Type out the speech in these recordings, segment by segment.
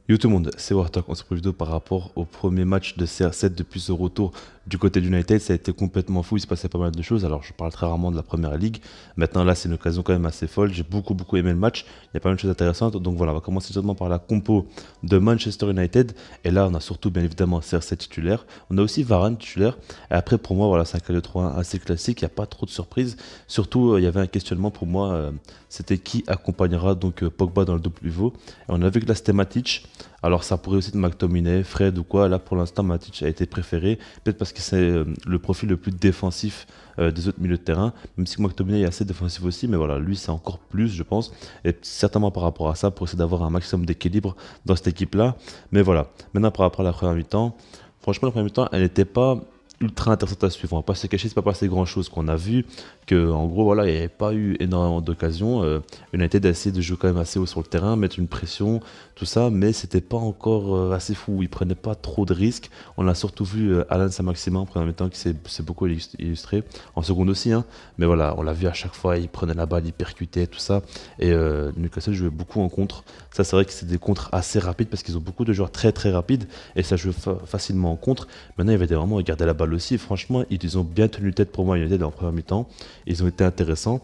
Yo tout le monde, c'est Wartalk. On se retrouve vidéo par rapport au premier match de CR7 depuis ce retour du côté de United. Ça a été complètement fou, il se passait pas mal de choses. Alors je parle très rarement de la première ligue. Maintenant là, c'est une occasion quand même assez folle. J'ai beaucoup aimé le match. Il y a pas mal de choses intéressantes. Donc voilà, on va commencer directement par la compo de Manchester United. Et là, on a surtout bien évidemment CR7 titulaire. On a aussi Varane titulaire. Et après, pour moi, voilà, c'est un 4-2-3-1 assez classique. Il n'y a pas trop de surprises. Surtout, il y avait un questionnement pour moi. C'était qui accompagnera donc Pogba dans le double pivot. Et on a vu que là, c'était Matic. Alors ça pourrait aussi être McTominay, Fred ou quoi. Là pour l'instant Matic a été préféré. Peut-être parce que c'est le profil le plus défensif des autres milieux de terrain. Même si McTominay est assez défensif aussi. Mais voilà, lui c'est encore plus je pense. Et certainement par rapport à ça pour essayer d'avoir un maximum d'équilibre dans cette équipe-là. Mais voilà, maintenant par rapport à la première mi-temps. Franchement la première mi-temps elle n'était pas ultra intéressante à suivre. On va pas se cacher, c'est pas passé grand chose qu'on a vu que en gros voilà, il n'y avait pas eu énormément d'occasions. United a essayé de jouer quand même assez haut sur le terrain, mettre une pression, tout ça, mais c'était pas encore assez fou. Il prenait pas trop de risques. On a surtout vu Alan Saint-Maximin en première mi-temps qui s'est beaucoup illustré, en seconde aussi, hein. Mais voilà, on l'a vu à chaque fois, il prenait la balle, il percutait, tout ça. Et Newcastle jouait beaucoup en contre. Ça, c'est vrai que c'est des contres assez rapides parce qu'ils ont beaucoup de joueurs très rapides et ça joue facilement en contre. Maintenant, il va vraiment regarder la balle aussi. Franchement, ils ont bien tenu tête pour moi, United en première mi-temps. Ils ont été intéressants.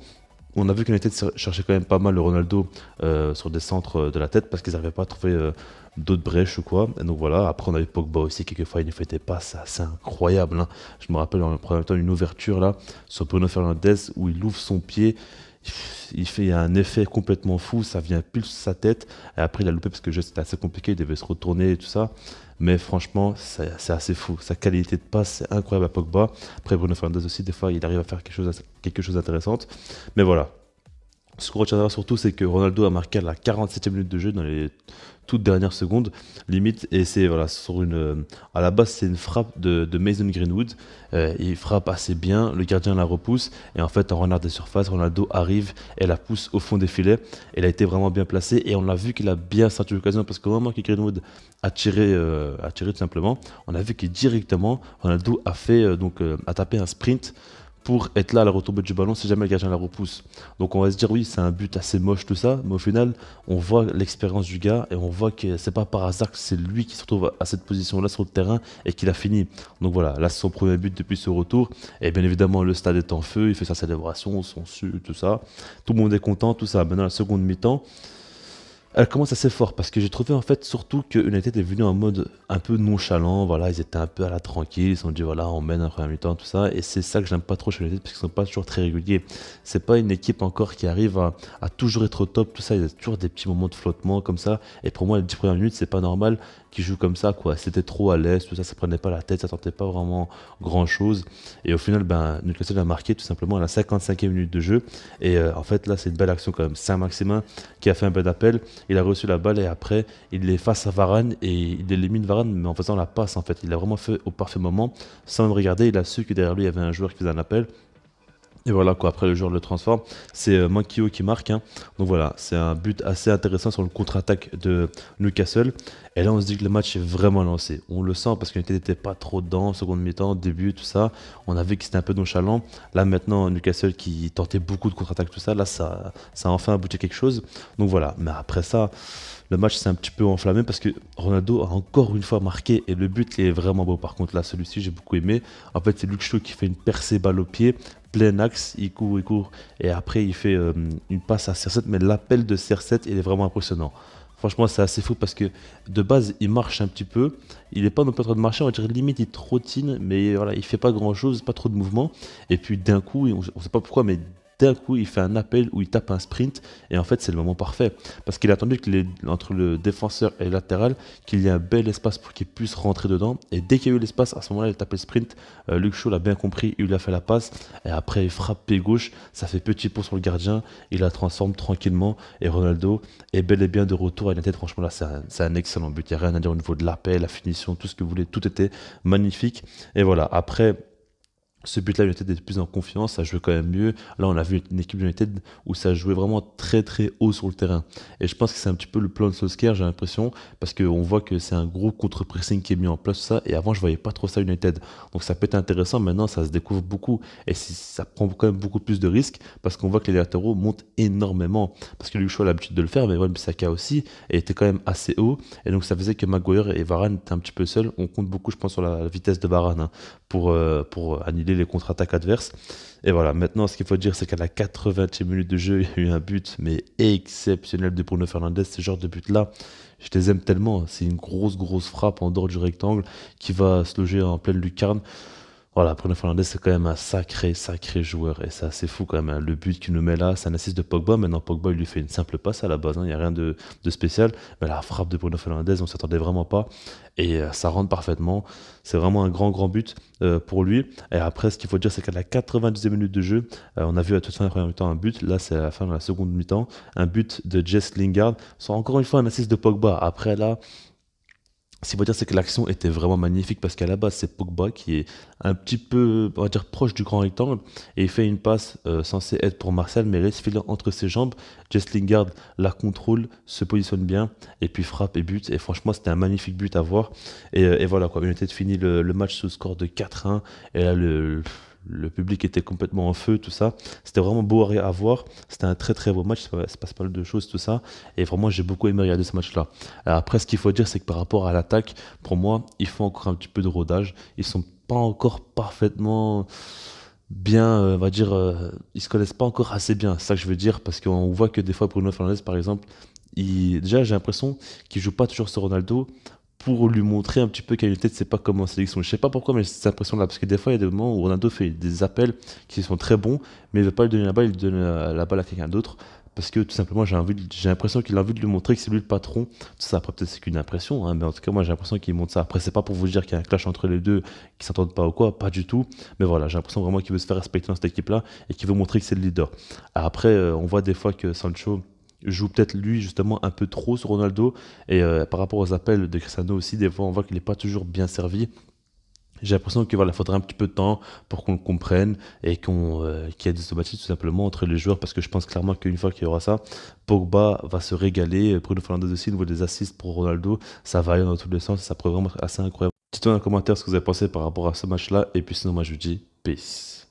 On a vu qu'United cherchait quand même pas mal le Ronaldo sur des centres de la tête parce qu'ils n'arrivaient pas à trouver d'autres brèches ou quoi. Et donc voilà, après on avait Pogba aussi, quelquefois il ne fait pas, c'est incroyable, hein. Je me rappelle en premier temps une ouverture là sur Bruno Fernandes où il ouvre son pied. Il fait un effet complètement fou, ça vient pile sur sa tête. Et après, il a loupé parce que le jeu c'était assez compliqué, il devait se retourner et tout ça. Mais franchement, c'est assez fou. Sa qualité de passe, c'est incroyable à Pogba. Après, Bruno Fernandes aussi, des fois, il arrive à faire quelque chose d'intéressant. Mais voilà, ce qu'on retiendra surtout, c'est que Ronaldo a marqué à la 47e minute de jeu dans les toutes dernières secondes, limite. Et c'est voilà, à la base, c'est une frappe de Mason Greenwood. Il frappe assez bien, le gardien la repousse. Et en fait, en renard des surfaces, Ronaldo arrive et la pousse au fond des filets. Elle a été vraiment bien placée. Et on a vu qu'il a bien senti l'occasion parce qu'au moment que Greenwood a tiré tout simplement, on a vu que directement, Ronaldo a tapé un sprint pour être là à la retombée du ballon si jamais le gardien la repousse. Donc on va se dire oui, c'est un but assez moche tout ça, mais au final, on voit l'expérience du gars et on voit que c'est pas par hasard que c'est lui qui se retrouve à cette position-là sur le terrain et qu'il a fini. Donc voilà, là c'est son premier but depuis ce retour et bien évidemment le stade est en feu, il fait sa célébration, son su, tout ça. Tout le monde est content, tout ça. Maintenant la seconde mi-temps, elle commence assez fort parce que j'ai trouvé en fait surtout que United est venu en mode un peu nonchalant, voilà, ils étaient un peu à la tranquille, ils se sont dit voilà, on mène un premier mi-temps, tout ça, et c'est ça que j'aime pas trop chez United parce qu'ils sont pas toujours très réguliers. C'est pas une équipe encore qui arrive à toujours être au top, tout ça, il y a toujours des petits moments de flottement comme ça, et pour moi les 10 premières minutes c'est pas normal qu'ils jouent comme ça, quoi. C'était trop à l'aise, tout ça, ça prenait pas la tête, ça tentait pas vraiment grand chose, et au final, ben, Newcastle a marqué tout simplement à la 55e minute de jeu, et en fait là c'est une belle action quand même, Saint-Maximin qui a fait un bon appel. Il a reçu la balle et après, il est face à Varane et il élimine Varane, mais en faisant la passe en fait. Il a vraiment fait au parfait moment, sans même regarder. Il a su que derrière lui, il y avait un joueur qui faisait un appel. Et voilà quoi, après le joueur le transforme. C'est Mankio qui marque, hein. Donc voilà, c'est un but assez intéressant sur le contre-attaque de Newcastle. Et là, on se dit que le match est vraiment lancé. On le sent parce qu'on n'était pas trop dedans, seconde mi-temps, début, tout ça. On a vu que c'était un peu nonchalant. Là maintenant, Newcastle qui tentait beaucoup de contre-attaque, tout ça, là ça a enfin abouti à quelque chose. Donc voilà, mais après ça, le match s'est un petit peu enflammé parce que Ronaldo a encore une fois marqué et le but il est vraiment beau. Par contre, là, celui-ci, j'ai beaucoup aimé. En fait, c'est Luke Shaw qui fait une percée balle au pied, plein axe, il court, et après il fait une passe à CR7, mais l'appel de CR7 il est vraiment impressionnant. Franchement, c'est assez fou parce que de base, il marche un petit peu. Il n'est pas non plus en train de marcher, on va dire limite, il trottine, mais voilà, il fait pas grand chose, pas trop de mouvement. Et puis d'un coup, on ne sait pas pourquoi, mais d'un coup, il fait un appel où il tape un sprint. Et en fait, c'est le moment parfait. Parce qu'il a attendu que entre le défenseur et le latéral, qu'il y ait un bel espace pour qu'il puisse rentrer dedans. Et dès qu'il y a eu l'espace, à ce moment-là, il a tapé le sprint. Luke Shaw l'a bien compris, il lui a fait la passe. Et après, il frappe pied gauche, ça fait petit pont sur le gardien. Il la transforme tranquillement. Et Ronaldo est bel et bien de retour à United. Franchement, là, c'est un excellent but. Il n'y a rien à dire au niveau de l'appel, la finition, tout ce que vous voulez. Tout était magnifique. Et voilà, après. Ce but-là, United était plus en confiance, ça jouait quand même mieux. Là, on a vu une équipe de United où ça jouait vraiment très très haut sur le terrain. Et je pense que c'est un petit peu le plan de Solskjaer, j'ai l'impression, parce qu'on voit que c'est un gros contre-pressing qui est mis en place, ça. Et avant, je voyais pas trop ça United. Donc ça peut être intéressant. Maintenant, ça se découvre beaucoup. Et ça prend quand même beaucoup plus de risques, parce qu'on voit que les latéraux montent énormément. Parce que Luke Shaw a l'habitude de le faire, mais Wan Bissaka aussi, et était quand même assez haut. Et donc ça faisait que Maguire et Varane étaient un petit peu seuls. On compte beaucoup, je pense, sur la vitesse de Varane, hein, pour annuler les contre-attaques adverses. Et voilà, maintenant, ce qu'il faut dire, c'est qu'à la 80e minute de jeu, il y a eu un but, mais exceptionnel de Bruno Fernandes. Ce genre de but-là, je les aime tellement. C'est une grosse, grosse frappe en dehors du rectangle qui va se loger en pleine lucarne. Voilà, Bruno Fernandes, c'est quand même un sacré, sacré joueur. Et c'est assez fou quand même, hein. Le but qu'il nous met là, c'est un assist de Pogba. Maintenant, Pogba, il lui fait une simple passe à la base, hein. Il n'y a rien de spécial. Mais la frappe de Bruno Fernandes, on ne s'attendait vraiment pas. Et ça rentre parfaitement. C'est vraiment un grand, grand but pour lui. Et après, ce qu'il faut dire, c'est qu'à la 90e minute de jeu, on a vu à toute fin de la première mi-temps un but. Là, c'est à la fin de la seconde mi-temps. Un but de Jess Lingard. C'est encore une fois un assist de Pogba. Après, là, ce qu'il faut dire, c'est que l'action était vraiment magnifique parce qu'à la base, c'est Pogba qui est un petit peu, on va dire, proche du grand rectangle et il fait une passe censée être pour Martial, mais laisse filer entre ses jambes. Jess Lingard la contrôle, se positionne bien et puis frappe et but. Et franchement, c'était un magnifique but à voir. Et voilà, quoi. United finit le match sous score de 4-1. Et là, le public était complètement en feu, tout ça. C'était vraiment beau à voir. C'était un très très beau match. Ça se passe pas mal de choses, tout ça. Et vraiment, j'ai beaucoup aimé regarder ce match-là. Alors après, ce qu'il faut dire, c'est que par rapport à l'attaque, pour moi, il faut encore un petit peu de rodage. Ils sont pas encore parfaitement bien, on va dire, ils se connaissent pas encore assez bien. C'est ça que je veux dire, parce qu'on voit que des fois, Bruno Fernandes, par exemple, déjà, j'ai l'impression qu'il joue pas toujours sur Ronaldo pour lui montrer un petit peu qu'à une tête, c'est pas comme en sélection. Je sais pas pourquoi, mais j'ai cette impression-là, parce que des fois, il y a des moments où Ronaldo fait des appels qui sont très bons, mais il veut pas lui donner la balle, il donne la balle à quelqu'un d'autre. Parce que tout simplement, j'ai l'impression qu'il a envie de lui montrer que c'est lui le patron. Ça, après, peut-être c'est qu'une impression, hein, mais en tout cas, moi, j'ai l'impression qu'il montre ça. Après, c'est pas pour vous dire qu'il y a un clash entre les deux, qu'ils s'entendent pas ou quoi, pas du tout. Mais voilà, j'ai l'impression vraiment qu'il veut se faire respecter dans cette équipe-là et qu'il veut montrer que c'est le leader. Après, on voit des fois que Sancho joue peut-être lui justement un peu trop sur Ronaldo et par rapport aux appels de Cristiano aussi, des fois on voit qu'il n'est pas toujours bien servi. J'ai l'impression qu'il voilà, faudrait un petit peu de temps pour qu'on le comprenne et qu'il y ait des automatismes tout simplement entre les joueurs parce que je pense clairement qu'une fois qu'il y aura ça, Pogba va se régaler, Bruno Fernandes aussi, au niveau des assists pour Ronaldo, ça va aller dans tous les sens, ça pourrait vraiment être assez incroyable. Dites-moi dans les commentaires ce que vous avez pensé par rapport à ce match-là et puis sinon moi je vous dis peace.